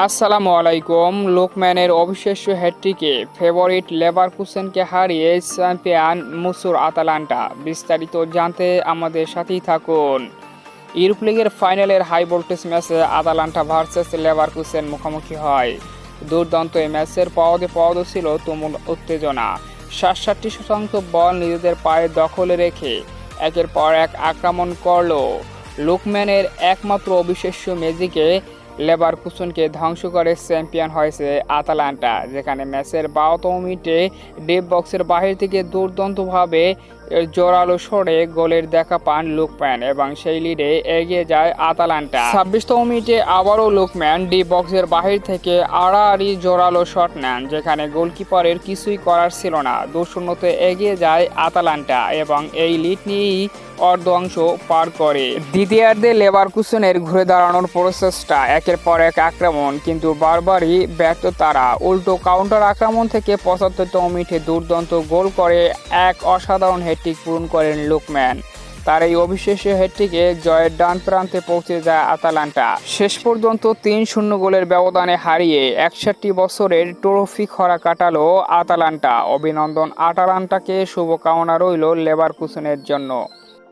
আসসালামু আলাইকুম। লুকম্যানের অবিশ্বাস্য হ্যাটট্রিকে ফেভারিট লেভারকুসেনকে হারিয়ে চ্যাম্পিয়ন মুসুর আতালান্টা। বিস্তারিত জানতে আমাদের সাথেই থাকুন। ইউরোপ লিগের ফাইনালের হাই ভোল্টেজ ম্যাচে আতালান্টা ভার্সেস লেভারকুসেন মুখোমুখি হয়। দুর্দান্ত এই ম্যাচের পদে ছিল তুমুল উত্তেজনা। ৬৭% বল নিজেদের পায়ে দখলে রেখে একের পর এক আক্রমণ করল। লুকম্যানের একমাত্র অবিশ্বাস্য ম্যাজিকে লেভারকুসেনকে ধ্বংস করে চ্যাম্পিয়ন হয়েছে আতালান্টা, যেখানে ম্যাচের ১২তম মিনিটে ডিপ বক্সের বাহির থেকে দুর্দান্তভাবে জোরালো সরে গোলের দেখা পান লুকম্যান এবং সেই লিডে এগিয়ে যায় আতালান্টা। ২৬তম মিনিটে আবারও লুকম্যান ডিপ বক্সের বাহির থেকে আড়াআড়ি জোরালো শট নেন, যেখানে গোলকিপারের কিছুই করার ছিল না। ২-০-তে এগিয়ে যায় আতালান্টা এবং এই লিড নিয়েই অর্ধাংশ পার করে। দ্বিতীয়ার্ধে লেভারকুসেনের ঘুরে দাঁড়ানোর প্রচেষ্টা, একের পর এক আক্রমণ, কিন্তু বারবারই ব্যর্থ তারা। উল্টো কাউন্টার আক্রমণ থেকে ৭৫তম মিনিটে দুর্দান্ত গোল করে এক অসাধারণ হ্যাটট্রিক পূরণ করেন লুকম্যান। তার এই অবিশ্বাস্য হ্যাটট্রিকে জয়ের ডান প্রান্তে পৌঁছে যায় আতালান্টা। শেষ পর্যন্ত ৩-০ গোলের ব্যবধানে হারিয়ে ৬১ বছরের ট্রফি খরা কাটালো আতালান্টা। অভিনন্দন আতালান্টাকে, শুভকামনা রইল লেভারকুসেনের জন্য।